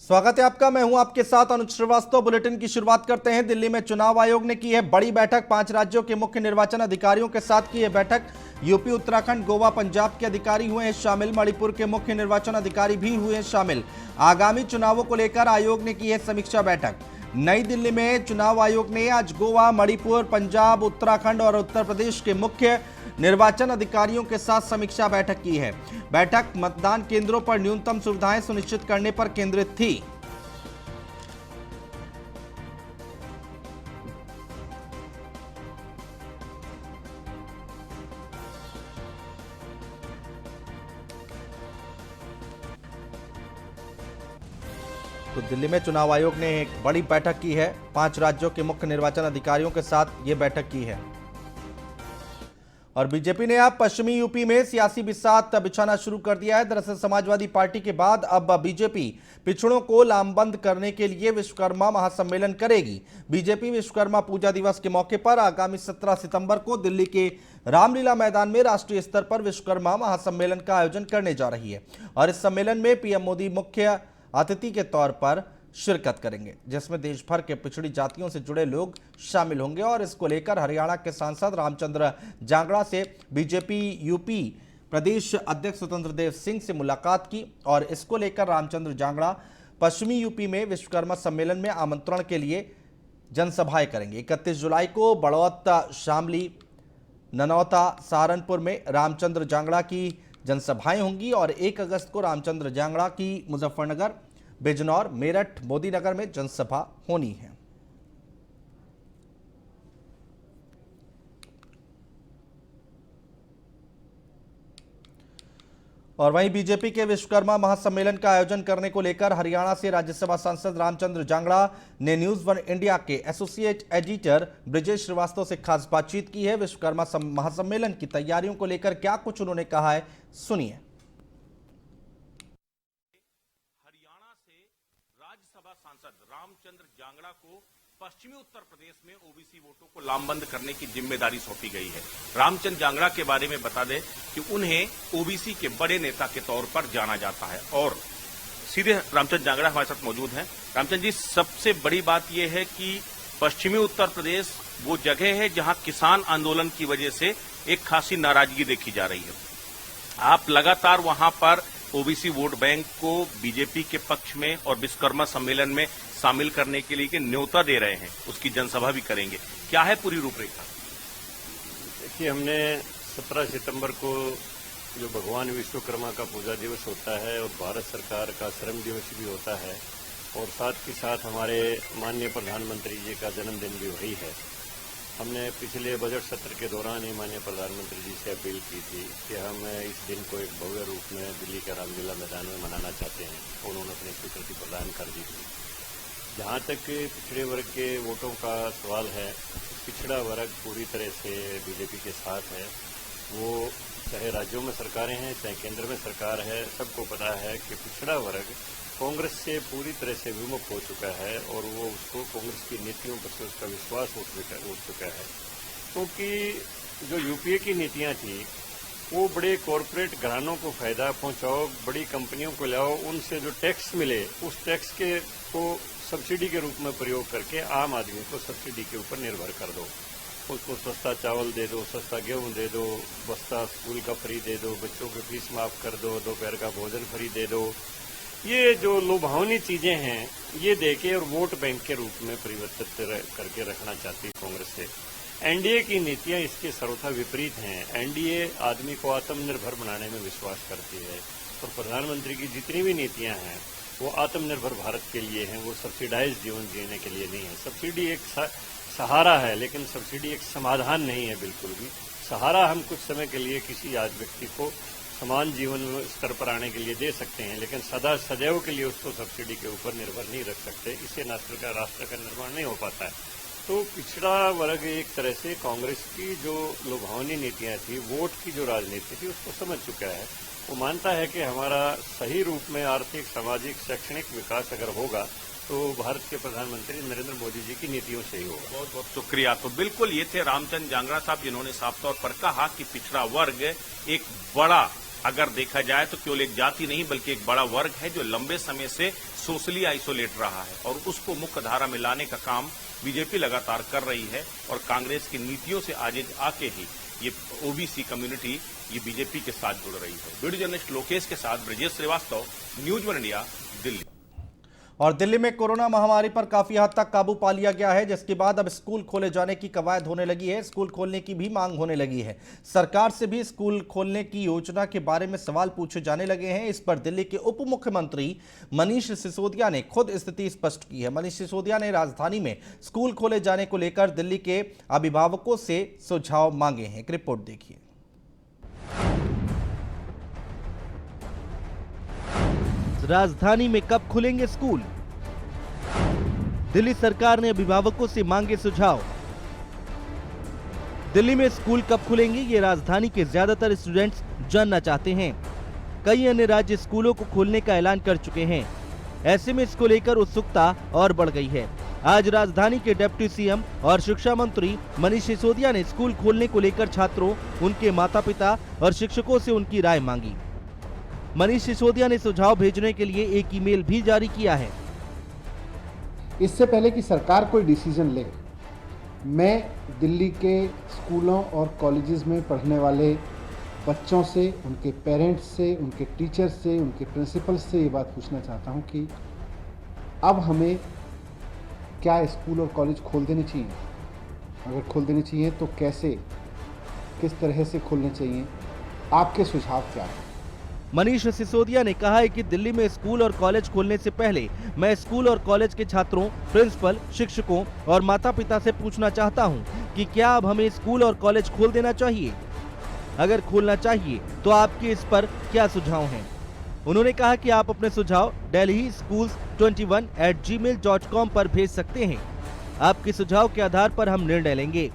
स्वागत है आपका। मैं हूं आपके साथ अनुज श्रीवास्तव। बुलेटिन की शुरुआत करते हैं। दिल्ली में चुनाव आयोग ने की है बड़ी बैठक। 5 राज्यों के मुख्य निर्वाचन अधिकारियों के साथ की है बैठक। यूपी, उत्तराखंड, गोवा, पंजाब के अधिकारी हुए हैं शामिल। मणिपुर के मुख्य निर्वाचन अधिकारी भी हुए हैं शामिल। आगामी चुनावों को लेकर आयोग ने की है समीक्षा बैठक। नई दिल्ली में चुनाव आयोग ने आज गोवा, मणिपुर, पंजाब, उत्तराखंड और उत्तर प्रदेश के मुख्य निर्वाचन अधिकारियों के साथ समीक्षा बैठक की है। बैठक मतदान केंद्रों पर न्यूनतम सुविधाएं सुनिश्चित करने पर केंद्रित थी। तो दिल्ली में चुनाव आयोग ने एक बड़ी बैठक की है। 5 राज्यों के मुख्य निर्वाचन अधिकारियों के साथ यह बैठक की है। और बीजेपी ने अब पश्चिमी यूपी में सियासी बिसात बिछाना शुरू कर दिया है। दरअसल समाजवादी पार्टी के बाद अब बीजेपी पिछड़ों को लामबंद करने के लिए विश्वकर्मा महासम्मेलन करेगी। बीजेपी विश्वकर्मा पूजा दिवस के मौके पर आगामी 17 सितंबर को दिल्ली के रामलीला मैदान में राष्ट्रीय स्तर पर विश्वकर्मा महासम्मेलन का आयोजन करने जा रही है। और इस सम्मेलन में पीएम मोदी मुख्य अतिथि के तौर पर शिरकत करेंगे, जिसमें देश भर के पिछड़ी जातियों से जुड़े लोग शामिल होंगे। और इसको लेकर हरियाणा के सांसद रामचंद्र जांगड़ा से बीजेपी यूपी प्रदेश अध्यक्ष स्वतंत्र देव सिंह से मुलाकात की। और इसको लेकर रामचंद्र जांगड़ा पश्चिमी यूपी में विश्वकर्मा सम्मेलन में आमंत्रण के लिए जनसभाएं करेंगे। 31 जुलाई को बड़ौत, शामली, ननौता, सहारनपुर में रामचंद्र जांगड़ा की जनसभाएं होंगी। और 1 अगस्त को रामचंद्र जांगड़ा की मुजफ्फरनगर, बिजनौर, मेरठ, मोदीनगर में जनसभा होनी है। और वहीं बीजेपी के विश्वकर्मा महासम्मेलन का आयोजन करने को लेकर हरियाणा से राज्यसभा सांसद रामचंद्र जांगड़ा ने न्यूज 1 इंडिया के एसोसिएट एडिटर ब्रिजेश श्रीवास्तव से खास बातचीत की है। विश्वकर्मा महासम्मेलन की तैयारियों को लेकर क्या कुछ उन्होंने कहा है, सुनिए। हरियाणा से राज्यसभा सांसद रामचंद्र जांगड़ा को पश्चिमी उत्तर प्रदेश में ओबीसी वोटों को लामबंद करने की जिम्मेदारी सौंपी गई है। रामचंद्र जांगड़ा के बारे में बता दें कि उन्हें ओबीसी के बड़े नेता के तौर पर जाना जाता है। और सीधे रामचंद्र जांगड़ा हमारे साथ मौजूद हैं। रामचंद्र जी, सबसे बड़ी बात यह है कि पश्चिमी उत्तर प्रदेश वो जगह है जहां किसान आंदोलन की वजह से एक खासी नाराजगी देखी जा रही है। आप लगातार वहां पर ओबीसी वोट बैंक को बीजेपी के पक्ष में और विश्वकर्मा सम्मेलन में शामिल करने के लिए कि न्योता दे रहे हैं, उसकी जनसभा भी करेंगे। क्या है पूरी रूपरेखा? देखिए, हमने 17 सितंबर को जो भगवान विश्वकर्मा का पूजा दिवस होता है और भारत सरकार का श्रम दिवस भी होता है, और साथ ही साथ हमारे माननीय प्रधानमंत्री जी का जन्मदिन भी वही है। हमने पिछले बजट सत्र के दौरान ही माननीय प्रधानमंत्री जी से अपील की थी कि हम इस दिन को एक भव्य रूप में दिल्ली के रामलीला मैदान में मनाना चाहते हैं। उन्होंने अपनी स्वीकृति प्रदान कर दी थी। जहाँ तक पिछड़े वर्ग के वोटों का सवाल है, पिछड़ा वर्ग पूरी तरह से बीजेपी के साथ है। वो चाहे राज्यों में सरकारें हैं, चाहे केंद्र में सरकार है, सबको पता है कि पिछड़ा वर्ग कांग्रेस से पूरी तरह से विमुख हो चुका है और वो उसको कांग्रेस की नीतियों पर से उसका विश्वास उठ चुका है। क्योंकि जो यूपीए की नीतियां थी वो बड़े कॉरपोरेट घरानों को फायदा पहुंचाओ, बड़ी कंपनियों को लाओ, उनसे जो टैक्स मिले उस टैक्स के को सब्सिडी के रूप में प्रयोग करके आम आदमी को सब्सिडी के ऊपर निर्भर कर दो। उसको सस्ता चावल दे दो, सस्ता गेहूं दे दो, बस्ता स्कूल का फ्री दे दो, बच्चों की फीस माफ कर दो, दोपहर का भोजन फ्री दे दो। ये जो लुभावनी चीजें हैं ये देके और वोट बैंक के रूप में परिवर्तित करके रखना चाहती है कांग्रेस से। एनडीए की नीतियां इसके सर्वथा विपरीत हैं। एनडीए आदमी को आत्मनिर्भर बनाने में विश्वास करती है और प्रधानमंत्री की जितनी भी नीतियां हैं वो आत्मनिर्भर भारत के लिए हैं, वो सब्सिडाइज जीवन जीने के लिए नहीं है। सब्सिडी एक सहारा है, लेकिन सब्सिडी एक समाधान नहीं है बिल्कुल भी। सहारा हम कुछ समय के लिए किसी आज व्यक्ति को समान जीवन स्तर पर आने के लिए दे सकते हैं, लेकिन सदैव के लिए उसको सब्सिडी के ऊपर निर्भर नहीं रख सकते। इससे राष्ट्र का निर्माण नहीं हो पाता है। तो पिछड़ा वर्ग एक तरह से कांग्रेस की जो लुभावनी नीतियां थी, वोट की जो राजनीति थी, उसको समझ चुका है। वो मानता है कि हमारा सही रूप में आर्थिक, सामाजिक, शैक्षणिक विकास अगर होगा तो भारत के प्रधानमंत्री नरेंद्र मोदी जी की नीतियों से ही होगा। बहुत बहुत शुक्रिया। तो बिल्कुल ये थे रामचंद्र जांगड़ा साहब, जिन्होंने साफ तौर पर कहा कि पिछड़ा वर्ग एक बड़ा अगर देखा जाए तो केवल एक जाति नहीं बल्कि एक बड़ा वर्ग है जो लंबे समय से सोशली आइसोलेट रहा है और उसको मुख्य धारा में लाने का काम बीजेपी लगातार कर रही है और कांग्रेस की नीतियों से आगे आके ही ये ओबीसी कम्युनिटी ये बीजेपी के साथ जुड़ रही है। वीडियो जर्नलिस्ट लोकेश के साथ Brajesh Srivastava, News One India, Delhi. और दिल्ली में कोरोना महामारी पर काफी हद तक काबू पा लिया गया है, जिसके बाद अब स्कूल खोले जाने की कवायद होने लगी है। स्कूल खोलने की भी मांग होने लगी है। सरकार से भी स्कूल खोलने की योजना के बारे में सवाल पूछे जाने लगे हैं। इस पर दिल्ली के उप मुख्यमंत्री मनीष सिसोदिया ने खुद स्थिति स्पष्ट की है। मनीष सिसोदिया ने राजधानी में स्कूल खोले जाने को लेकर दिल्ली के अभिभावकों से सुझाव मांगे हैं। एक रिपोर्ट देखिए। राजधानी में कब खुलेंगे स्कूल? दिल्ली सरकार ने अभिभावकों से मांगे सुझाव। दिल्ली में स्कूल कब खुलेंगे, ये राजधानी के ज्यादातर स्टूडेंट्स जानना चाहते हैं। कई अन्य राज्य स्कूलों को खोलने का ऐलान कर चुके हैं। ऐसे में इसको लेकर उत्सुकता और बढ़ गई है। आज राजधानी के डिप्टी सीएम और शिक्षा मंत्री मनीष सिसोदिया ने स्कूल खोलने को लेकर छात्रों, उनके माता पिता और शिक्षकों से उनकी राय मांगी। मनीष सिसोदिया ने सुझाव भेजने के लिए एक ईमेल भी जारी किया है। इससे पहले कि सरकार कोई डिसीजन ले, मैं दिल्ली के स्कूलों और कॉलेजेस में पढ़ने वाले बच्चों से, उनके पेरेंट्स से, उनके टीचर्स से, उनके प्रिंसिपल्स से ये बात पूछना चाहता हूँ कि अब हमें क्या स्कूल और कॉलेज खोल देने चाहिए? अगर खोल देने चाहिए तो कैसे, किस तरह से खोलने चाहिए? आपके सुझाव क्या हैं? मनीष सिसोदिया ने कहा है कि दिल्ली में स्कूल और कॉलेज खोलने से पहले मैं स्कूल और कॉलेज के छात्रों, प्रिंसिपल, शिक्षकों और माता पिता से पूछना चाहता हूं कि क्या अब हमें स्कूल और कॉलेज खोल देना चाहिए? अगर खोलना चाहिए तो आपके इस पर क्या सुझाव हैं? उन्होंने कहा कि आप अपने सुझाव delhischools21@gmail.com पर भेज सकते हैं। आपके सुझाव के आधार पर हम निर्णय लेंगे।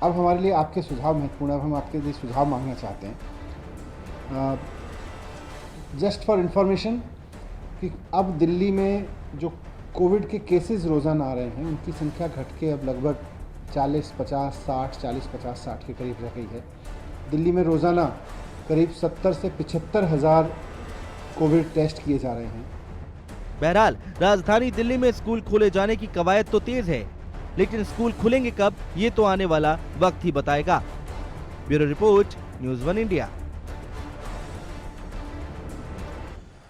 अब हमारे लिए आपके सुझाव महत्वपूर्ण है। अब हम आपके लिए सुझाव मांगना चाहते हैं। जस्ट फॉर इंफॉर्मेशन कि अब दिल्ली में जो कोविड के केसेस रोज़ाना आ रहे हैं, उनकी संख्या घट के अब लगभग 40-50-60 के करीब रह गई है। दिल्ली में रोज़ाना करीब 70 से 75 हज़ार कोविड टेस्ट किए जा रहे हैं। बहरहाल राजधानी दिल्ली में स्कूल खोले जाने की कवायद तो तेज है, लेकिन स्कूल खुलेंगे कब, ये तो आने वाला वक्त ही बताएगा। Bureau report, news one India.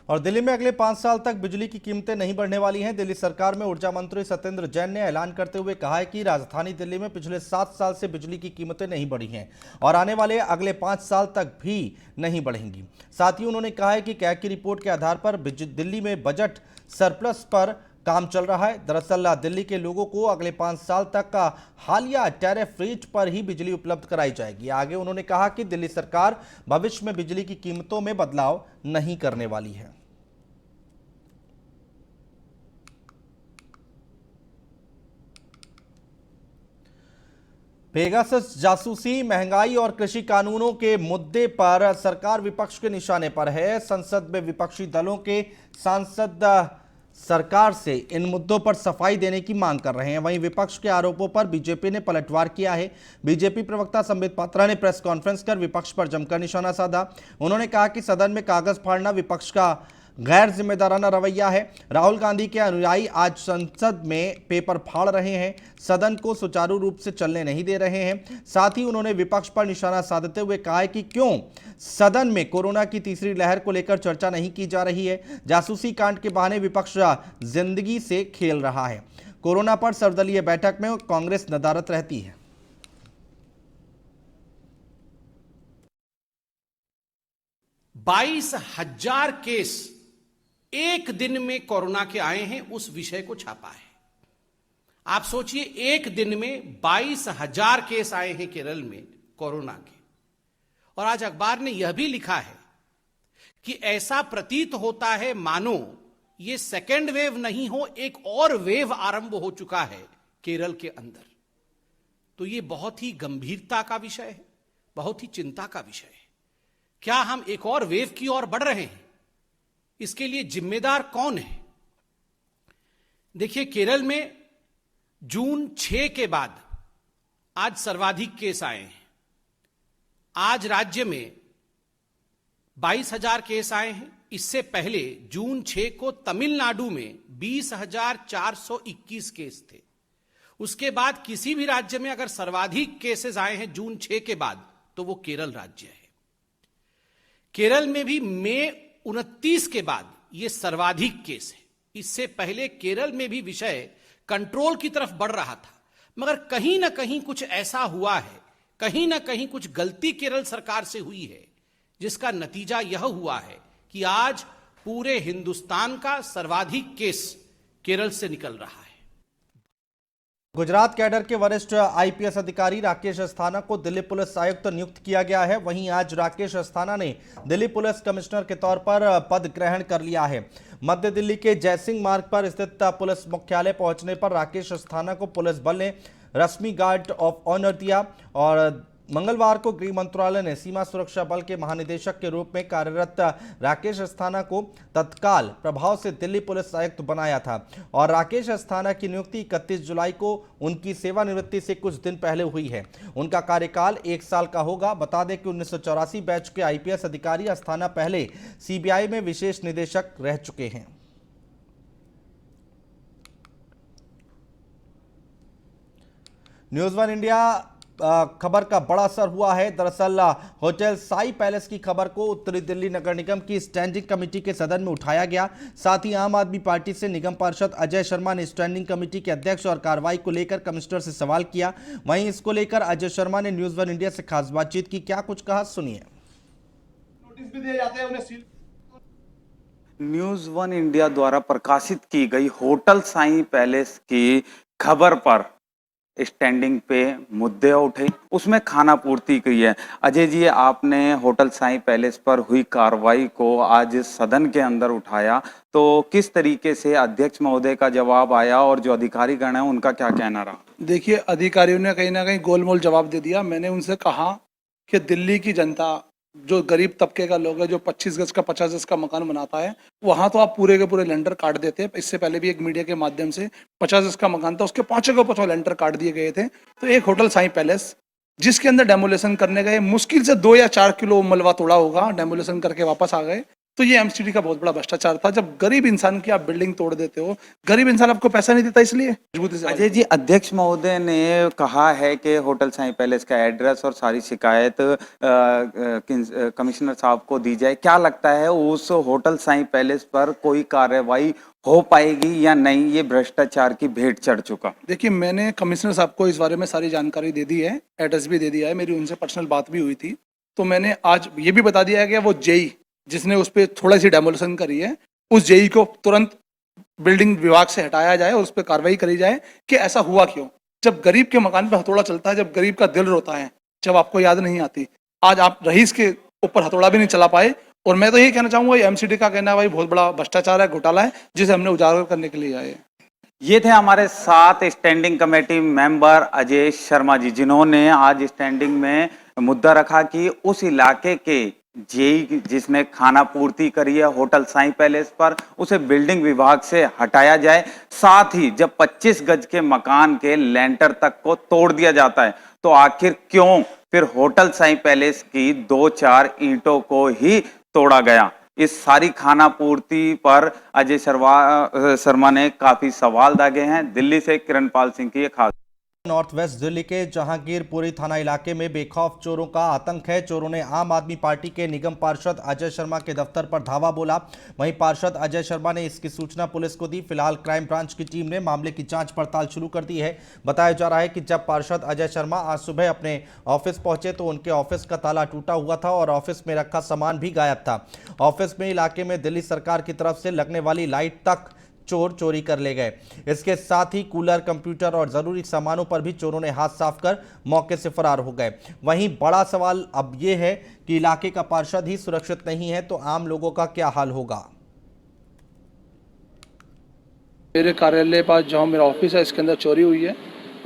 और दिल्ली में अगले 5 साल तक बिजली की कीमतें नहीं बढ़ने वाली हैं। दिल्ली सरकार में ऊर्जा मंत्री सत्येंद्र जैन ने ऐलान करते हुए कहा है कि राजधानी दिल्ली में पिछले 7 साल से बिजली की कीमतें नहीं बढ़ी हैं और आने वाले अगले 5 साल तक भी नहीं बढ़ेंगी। साथ ही उन्होंने कहा है कि कैग की रिपोर्ट के आधार पर दिल्ली में बजट सरप्लस पर काम चल रहा है। दरअसल दिल्ली के लोगों को अगले 5 साल तक का हालिया टैरिफ रेट पर ही बिजली उपलब्ध कराई जाएगी। आगे उन्होंने कहा कि दिल्ली सरकार भविष्य में बिजली की कीमतों में बदलाव नहीं करने वाली है। पेगासस जासूसी, महंगाई और कृषि कानूनों के मुद्दे पर सरकार विपक्ष के निशाने पर है। संसद में विपक्षी दलों के सांसद सरकार से इन मुद्दों पर सफाई देने की मांग कर रहे हैं। वहीं विपक्ष के आरोपों पर बीजेपी ने पलटवार किया है। बीजेपी प्रवक्ता संबित पात्रा ने प्रेस कॉन्फ्रेंस कर विपक्ष पर जमकर निशाना साधा। उन्होंने कहा कि सदन में कागज फाड़ना विपक्ष का गैर जिम्मेदाराना रवैया है। राहुल गांधी के अनुयायी आज संसद में पेपर फाड़ रहे हैं, सदन को सुचारू रूप से चलने नहीं दे रहे हैं। साथ ही उन्होंने विपक्ष पर निशाना साधते हुए कहा है कि क्यों सदन में कोरोना की तीसरी लहर को लेकर चर्चा नहीं की जा रही है। जासूसी कांड के बहाने विपक्ष जिंदगी से खेल रहा है। कोरोना पर सर्वदलीय बैठक में कांग्रेस नदारत रहती है। 22,000 केस एक दिन में कोरोना के आए हैं, उस विषय को छापा है। आप सोचिए, एक दिन में 22,000 केस आए हैं केरल में कोरोना के। और आज अखबार ने यह भी लिखा है कि ऐसा प्रतीत होता है मानो ये सेकेंड वेव नहीं हो, एक और वेव आरंभ हो चुका है केरल के अंदर। तो ये बहुत ही गंभीरता का विषय है, बहुत ही चिंता का विषय है। क्या हम एक और वेव की ओर बढ़ रहे हैं? इसके लिए जिम्मेदार कौन है? देखिए, केरल में जून 6 के बाद आज सर्वाधिक केस आए हैं। आज राज्य में 22,000 केस आए हैं। इससे पहले जून 6 को तमिलनाडु में 20,421 केस थे। उसके बाद किसी भी राज्य में अगर सर्वाधिक केसेस आए हैं जून 6 के बाद तो वो केरल राज्य है। केरल में भी मई 29 के बाद ये सर्वाधिक केस है। इससे पहले केरल में भी विषय कंट्रोल की तरफ बढ़ रहा था, मगर कहीं ना कहीं कुछ ऐसा हुआ है, कहीं ना कहीं कुछ गलती केरल सरकार से हुई है, जिसका नतीजा यह हुआ है कि आज पूरे हिंदुस्तान का सर्वाधिक केस केरल से निकल रहा है। गुजरात कैडर के वरिष्ठ आईपीएस अधिकारी राकेश अस्थाना को दिल्ली पुलिस आयुक्त नियुक्त किया गया है। वहीं आज राकेश अस्थाना ने दिल्ली पुलिस कमिश्नर के तौर पर पद ग्रहण कर लिया है। मध्य दिल्ली के जयसिंह मार्ग पर स्थित पुलिस मुख्यालय पहुंचने पर राकेश अस्थाना को पुलिस बल ने रश्मि गार्ड ऑफ ऑनर दिया और मंगलवार को गृह मंत्रालय ने सीमा सुरक्षा बल के महानिदेशक के रूप में कार्यरत राकेश अस्थाना को तत्काल प्रभाव से दिल्ली पुलिस आयुक्त बनाया था और राकेश अस्थाना की नियुक्ति 31 जुलाई को उनकी सेवानिवृत्ति से कुछ दिन पहले हुई है। उनका कार्यकाल 1 साल का होगा। बता दें कि 1984 बैच के आईपीएस अधिकारी अस्थाना पहले सीबीआई में विशेष निदेशक रह चुके हैं। न्यूज़ 1 इंडिया खबर का बड़ा असर हुआ है। दरअसल होटल साई पैलेस की खबर को उत्तरी दिल्ली नगर निगम की स्टैंडिंग कमेटी के सदन में उठाया गया। साथ ही आम आदमी पार्टी से निगम पार्षद अजय शर्मा ने स्टैंडिंग कमेटी के अध्यक्ष और कार्रवाई को लेकर कमिश्नर से सवाल किया। वहीं इसको लेकर अजय शर्मा ने न्यूज़ 1 इंडिया से खास बातचीत की। क्या कुछ कहा, सुनिए। नोटिस भी दिए जाते हैं उन्हें सील। न्यूज़ 1 इंडिया द्वारा प्रकाशित की गई होटल साई पैलेस की खबर पर स्टैंडिंग पे मुद्दे उठे, उसमें खाना पूर्ति की है। अजय जी, आपने होटल साई पैलेस पर हुई कार्रवाई को आज सदन के अंदर उठाया, तो किस तरीके से अध्यक्ष महोदय का जवाब आया और जो अधिकारीगण है उनका क्या कहना रहा? देखिए, अधिकारियों ने कहीं ना कहीं गोलमोल जवाब दे दिया। मैंने उनसे कहा कि दिल्ली की जनता, जो गरीब तबके का लोग है, जो 25 गज का 50 गज का मकान बनाता है, वहां तो आप पूरे के पूरे लेंटर काट देते हैं। इससे पहले भी एक मीडिया के माध्यम से 50 गज का मकान था, उसके 5 के 5 लेंटर काट दिए गए थे। तो एक होटल साई पैलेस जिसके अंदर डेमोलेशन करने गए, मुश्किल से 2 या 4 किलो मलबा तोड़ा होगा, डेमोलेशन करके वापस आ गए। तो ये एमसीडी का बहुत बड़ा भ्रष्टाचार था। जब गरीब इंसान की आप बिल्डिंग तोड़ देते हो, गरीब इंसान आपको पैसा नहीं देता, इसलिए मजबूती से। अजय जी, अध्यक्ष महोदय ने कहा है कि होटल साई पैलेस का एड्रेस और सारी शिकायत कमिश्नर साहब को दी जाए। क्या लगता है उस होटल साई पैलेस पर कोई कार्रवाई हो पाएगी या नहीं? ये भ्रष्टाचार की भेंट चढ़ चुका। देखिए, मैंने कमिश्नर साहब को इस बारे में सारी जानकारी दे दी है, एड्रेस भी दे दिया है, मेरी उनसे पर्सनल बात भी हुई थी। तो मैंने आज ये भी बता दिया है कि वो जेई जिसने उस पर थोड़ा सी डेमोलेशन करी है, उस जेई को तुरंत बिल्डिंग विभाग से हटाया जाए और उस पर कार्रवाई करी जाए कि ऐसा हुआ क्यों। जब गरीब के मकान पर हथौड़ा चलता है, जब गरीब का दिल रोता है, जब आपको याद नहीं आती। आज आप रईस के ऊपर हथौड़ा भी नहीं चला पाए। और मैं तो यही कहना चाहूंगा, एमसीडी का कहना है भाई बहुत बड़ा भ्रष्टाचार है, घोटाला है, जिसे हमने उजागर करने के लिए आए। ये थे हमारे साथ standing committee member Ajay Sharma ji, जिन्होंने आज स्टैंडिंग में मुद्दा रखा कि उस इलाके के जेई जिसने खाना पूर्ति करी है होटल साई पैलेस पर, उसे बिल्डिंग विभाग से हटाया जाए। साथ ही जब 25 गज के मकान के लेंटर तक को तोड़ दिया जाता है, तो आखिर क्यों फिर होटल साई पैलेस की 2-4 ईंटों को ही तोड़ा गया? इस सारी खाना पूर्ति पर अजय शर्मा ने काफी सवाल दागे हैं। दिल्ली से किरणपाल सिंह की खास। नॉर्थ वेस्ट दिल्ली के जहांगीरपुरी थाना इलाके में बेखौफ चोरों का आतंक है। चोरों ने आम आदमी पार्टी के निगम पार्षद अजय शर्मा के दफ्तर पर धावा बोला। वहीं पार्षद अजय शर्मा ने इसकी सूचना पुलिस को दी। फिलहाल क्राइम ब्रांच की टीम ने मामले की जांच पड़ताल शुरू कर दी है। बताया जा रहा है कि जब पार्षद अजय शर्मा आज सुबह अपने ऑफिस पहुंचे तो उनके ऑफिस का ताला टूटा हुआ था और ऑफिस में रखा सामान भी गायब था। ऑफिस में इलाके में दिल्ली सरकार की तरफ से लगने वाली लाइट तक चोर चोरी कर ले गए। इसके साथ ही कूलर, कंप्यूटर और जरूरी सामानों पर भी चोरों ने हाथ साफ कर मौके से फरार हो गए। वहीं बड़ा सवाल अब यह है कि इलाके का पार्षद ही सुरक्षित नहीं है तो आम लोगों का क्या हाल होगा। मेरे कार्यालय पास जहाँ मेरा ऑफिस है, इसके अंदर चोरी हुई है।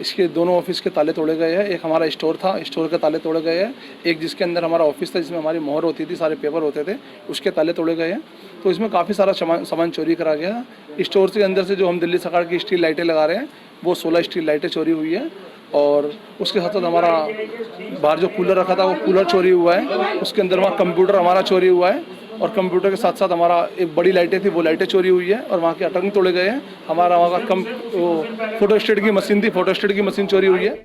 इसके दोनों ऑफिस के ताले तोड़े गए हैं। एक हमारा स्टोर था, स्टोर के ताले तोड़े गए हैं। एक जिसके अंदर हमारा ऑफिस था, जिसमें हमारी मोहर होती थी, सारे पेपर होते थे, उसके ताले तोड़े गए हैं। तो इसमें काफ़ी सारा सामान चोरी करा गया। स्टोर के अंदर से जो हम दिल्ली सरकार की स्ट्रीट लाइटें लगा रहे हैं, वो 16 स्ट्रीट लाइटें चोरी हुई है। और उसके साथ साथ हमारा बाहर जो कूलर रखा था वो कूलर चोरी हुआ है, उसके अंदर वहाँ कंप्यूटर हमारा चोरी हुआ है, और कंप्यूटर के साथ साथ हमारा एक बड़ी लाइटें थी वो लाइटें चोरी हुई है, और वहाँ के अटर्न तोड़े गए हैं। हमारा वहाँ का वो फोटोस्टेट की मशीन थी, फोटोस्टेट की मशीन चोरी हुई है।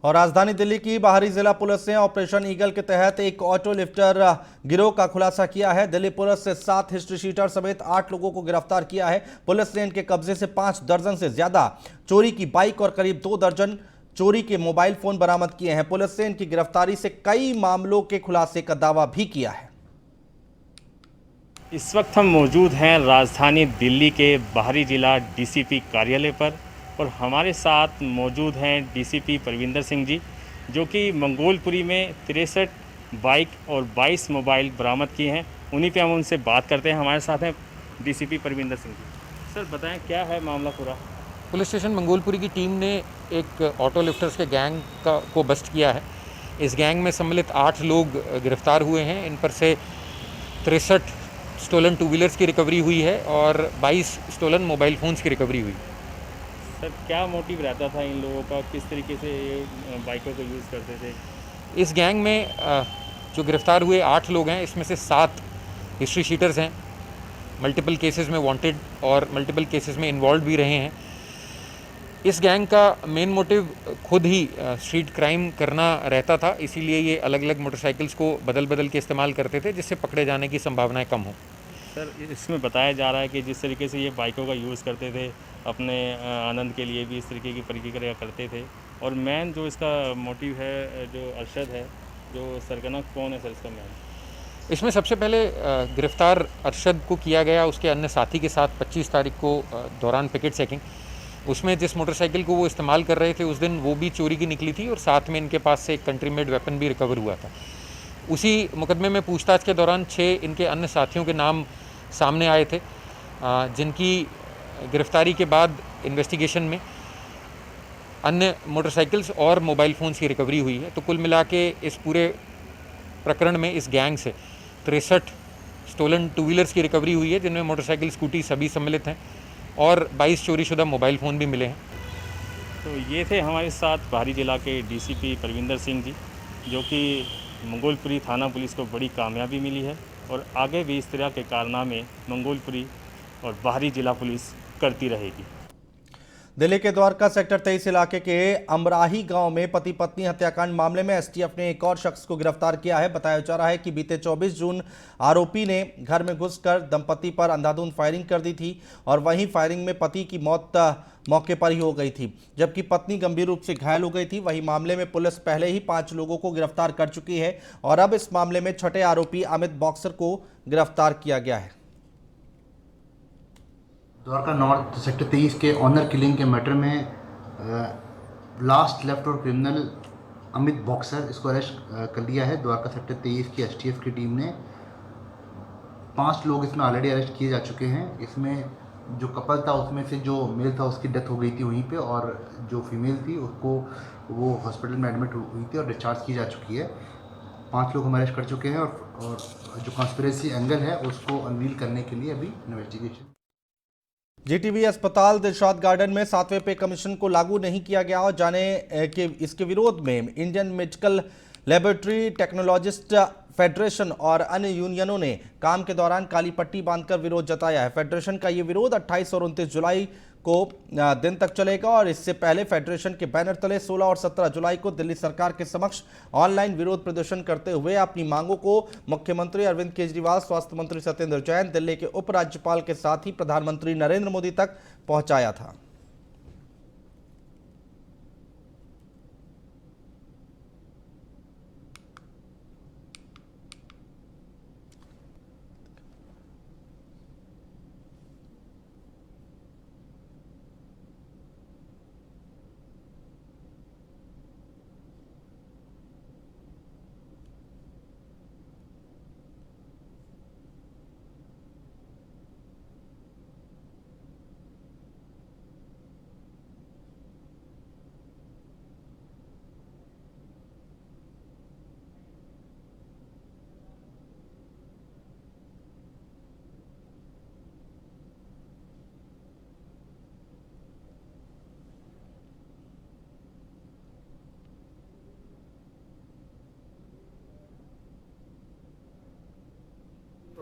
और राजधानी दिल्ली की बाहरी जिला पुलिस ने ऑपरेशन ईगल के तहत एक ऑटो लिफ्टर गिरोह का खुलासा किया है। दिल्ली पुलिस से 7 हिस्ट्री शीटर समेत 8 लोगों को गिरफ्तार किया है। पुलिस ने इनके कब्जे से 5 दर्जन से ज्यादा चोरी की बाइक और करीब 2 दर्जन चोरी के मोबाइल फोन बरामद किए हैं। पुलिस ने इनकी गिरफ्तारी से कई मामलों के खुलासे का दावा भी किया है। इस वक्त हम मौजूद हैं राजधानी दिल्ली के बाहरी जिला डीसीपी कार्यालय पर, और हमारे साथ मौजूद हैं डीसीपी परविंदर सिंह जी, जो कि मंगोलपुरी में 63 बाइक और 22 मोबाइल बरामद किए हैं। उन्हीं पे हम उनसे बात करते हैं। हमारे साथ हैं डीसीपी परविंदर सिंह जी। सर बताएं, क्या है मामला पूरा? पुलिस स्टेशन मंगोलपुरी की टीम ने एक ऑटो लिफ्टर्स के गैंग को बस्ट किया है। इस गैंग में सम्मिलित 8 लोग गिरफ्तार हुए हैं। इन पर से 63 स्टोलन 2 व्हीलर्स की रिकवरी हुई है और 22 स्टोलन मोबाइल फ़ोन्स की रिकवरी हुई। सर क्या मोटिव रहता था इन लोगों का, किस तरीके से ये बाइकों को यूज़ करते थे? इस गैंग में जो गिरफ्तार हुए 8 लोग हैं, इसमें से 7 हिस्ट्री शीटर्स हैं, मल्टीपल केसेस में वांटेड और मल्टीपल केसेस में इन्वॉल्व भी रहे हैं। इस गैंग का मेन मोटिव खुद ही स्ट्रीट क्राइम करना रहता था, इसीलिए ये अलग अलग मोटरसाइकिल्स को बदल बदल के इस्तेमाल करते थे, जिससे पकड़े जाने की संभावनाएं कम हो। सर इसमें बताया जा रहा है कि जिस तरीके से ये बाइकों का यूज़ करते थे, अपने आनंद के लिए भी इस तरीके की प्रक्रिया करते थे। और मैन जो इसका मोटिव है, जो अरशद है, जो सरगना, कौन है सर इसका मैन? इसमें सबसे पहले गिरफ्तार अरशद को किया गया उसके अन्य साथी के साथ 25 तारीख को दौरान पिकेट चेकिंग। उसमें जिस मोटरसाइकिल को वो इस्तेमाल कर रहे थे उस दिन वो भी चोरी की निकली थी, और साथ में इनके पास से एक कंट्री मेड वेपन भी रिकवर हुआ था। उसी मुकदमे में पूछताछ के दौरान 6 इनके अन्य साथियों के नाम सामने आए थे, जिनकी गिरफ्तारी के बाद इन्वेस्टिगेशन में अन्य मोटरसाइकिल्स और मोबाइल फ़ोन्स की रिकवरी हुई है। तो कुल मिला के इस पूरे प्रकरण में इस गैंग से 63 स्टोलन 2 व्हीलर्स की रिकवरी हुई है, जिनमें मोटरसाइकिल, स्कूटी सभी सम्मिलित हैं, और 22 चोरीशुदा मोबाइल फ़ोन भी मिले हैं। तो ये थे हमारे साथ बाहरी जिला के डीसीपी परविंदर सिंह जी, जो कि मंगोलपुरी थाना पुलिस को बड़ी कामयाबी मिली है, और आगे भी इस तरह के कारनामे मंगोलपुरी और बाहरी जिला पुलिस करती रहेगी। दिल्ली के द्वारका सेक्टर 23 इलाके के अमराही गांव में पति पत्नी हत्याकांड मामले में एसटीएफ ने एक और शख्स को गिरफ्तार किया है। बताया जा रहा है कि बीते 24 जून आरोपी ने घर में घुसकर दंपति पर अंधाधुंध फायरिंग कर दी थी, और वहीं फायरिंग में पति की मौत मौके पर ही हो गई थी, जबकि पत्नी गंभीर रूप से घायल हो गई थी। वहीं मामले में पुलिस पहले ही 5 लोगों को गिरफ्तार कर चुकी है, और अब इस मामले में छठे आरोपी अमित बॉक्सर को गिरफ्तार किया गया है। द्वारका नॉर्थ सेक्टर 23 के ऑनर किलिंग के मैटर में लास्ट लेफ्ट और क्रिमिनल अमित बॉक्सर, इसको अरेस्ट कर लिया है। द्वारका सेक्टर 23 की एसटीएफ की टीम ने 5 लोग इसमें ऑलरेडी अरेस्ट किए जा चुके हैं। इसमें जो कपल था उसमें से जो मेल था उसकी डेथ हो गई थी वहीं पे, और जो फीमेल थी उसको वो हॉस्पिटल में एडमिट हुई थी और डिस्चार्ज की जा चुकी है। 5 लोग हम अरेस्ट कर चुके हैं, और जो कॉन्स्पिरेसी एंगल है उसको अनवील करने के लिए अभी इन्वेस्टिगेशन। जीटीबी अस्पताल दिलशाद गार्डन में 7वें पे कमीशन को लागू नहीं किया गया, और जाने कि इसके विरोध में Indian medical laboratory technologist federation और अन्य यूनियनों ने काम के दौरान काली पट्टी बांधकर विरोध जताया है। फेडरेशन का ये विरोध 28 और 29 जुलाई को दिन तक चलेगा, और इससे पहले फेडरेशन के बैनर तले 16 और 17 जुलाई को दिल्ली सरकार के समक्ष ऑनलाइन विरोध प्रदर्शन करते हुए अपनी मांगों को मुख्यमंत्री अरविंद केजरीवाल, स्वास्थ्य मंत्री सत्येंद्र जैन, दिल्ली के उपराज्यपाल के साथ ही प्रधानमंत्री नरेंद्र मोदी तक पहुंचाया था।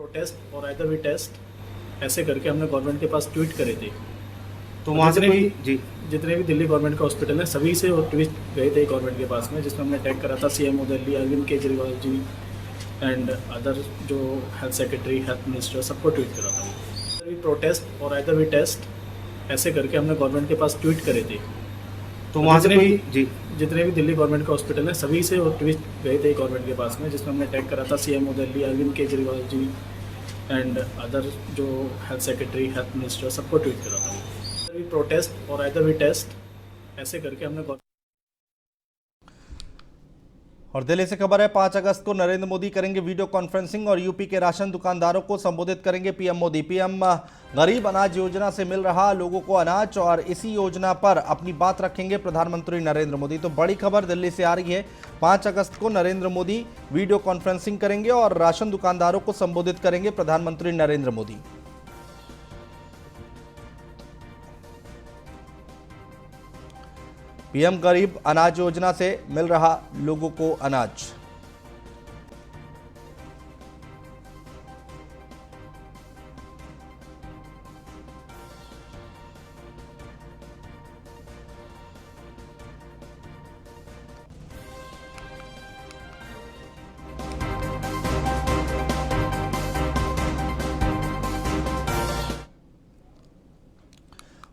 प्रोटेस्ट और आइदर वी टेस्ट ऐसे करके हमने गवर्नमेंट के पास ट्वीट करे थे। तो वहाँ से कोई जी जितने भी दिल्ली गवर्नमेंट का हॉस्पिटल है सभी से वो ट्वीट गए थे गवर्नमेंट के पास में, जिसमें हमने टैग करा था CMO Delhi, Arvind Kejriwal ji and other जो हेल्थ सेक्रेटरी, हेल्थ मिनिस्टर, सबको ट्वीट करा था। वी प्रोटेस्ट और आइदर वी टेस्ट ऐसे करके हमने गवर्नमेंट के पास ट्वीट करे थे। तो वहाँ से कोई जी जितने भी दिल्ली गवर्नमेंट का हॉस्पिटल है सभी से वो ट्वीट गए थे गवर्नमेंट के पास में, जिसमें हमने टैग करा था CMO Delhi, Arvind Kejriwal ji and other जो हेल्थ सेक्रेटरी, हेल्थ मिनिस्टर, सबको ट्वीट करा था। वी प्रोटेस्ट और आइदर वी टेस्ट ऐसे करके हमने। और दिल्ली से खबर है, 5 अगस्त को नरेंद्र मोदी करेंगे वीडियो कॉन्फ्रेंसिंग और यूपी के राशन दुकानदारों को संबोधित करेंगे पीएम मोदी। पीएम गरीब अनाज योजना से मिल रहा लोगों को अनाज और इसी योजना पर अपनी बात रखेंगे प्रधानमंत्री नरेंद्र मोदी। तो बड़ी खबर दिल्ली से आ रही है, 5 अगस्त को नरेंद्र मोदी वीडियो कॉन्फ्रेंसिंग करेंगे और राशन दुकानदारों को संबोधित करेंगे प्रधानमंत्री नरेंद्र मोदी। पीएम गरीब अनाज योजना से मिल रहा लोगों को अनाज।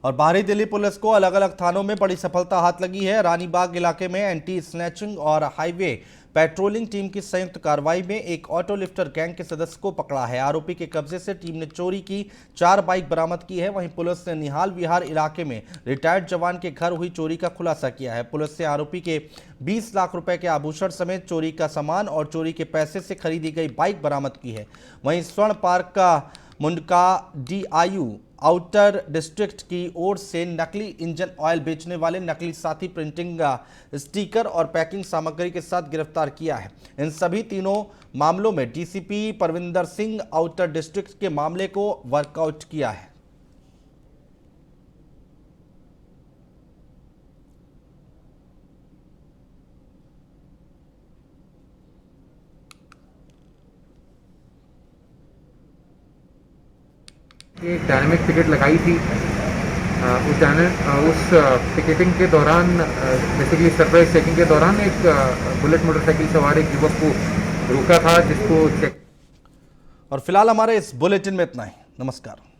और बाहरी दिल्ली पुलिस को अलग अलग थानों में बड़ी सफलता हाथ लगी है। रानीबाग इलाके में एंटी स्नैचिंग और हाईवे पेट्रोलिंग टीम की संयुक्त कार्रवाई में एक ऑटो लिफ्टर गैंग के सदस्य को पकड़ा है। आरोपी के कब्जे से टीम ने चोरी की 4 बाइक बरामद की है। वहीं पुलिस ने निहाल विहार इलाके में रिटायर्ड जवान के घर हुई चोरी का खुलासा किया है। पुलिस ने आरोपी के 20 लाख रुपए के आभूषण समेत चोरी का सामान और चोरी के पैसे से खरीदी गई बाइक बरामद की है। वहीं स्वर्ण पार्क का मुंडका DIU आउटर डिस्ट्रिक्ट की ओर से नकली इंजन ऑयल बेचने वाले नकली साथी प्रिंटिंग स्टिकर और पैकिंग सामग्री के साथ गिरफ्तार किया है। इन सभी तीनों मामलों में DCP Parvinder Singh outer district के मामले को वर्कआउट किया है। एक डायनामिक टिकट लगाई थी। उस टिकटिंग के दौरान बेसिकली सरप्राइज चेकिंग के दौरान एक बुलेट मोटरसाइकिल सवार एक युवक को रोका था, जिसको चेक। और फिलहाल हमारे इस बुलेटिन में इतना ही। नमस्कार।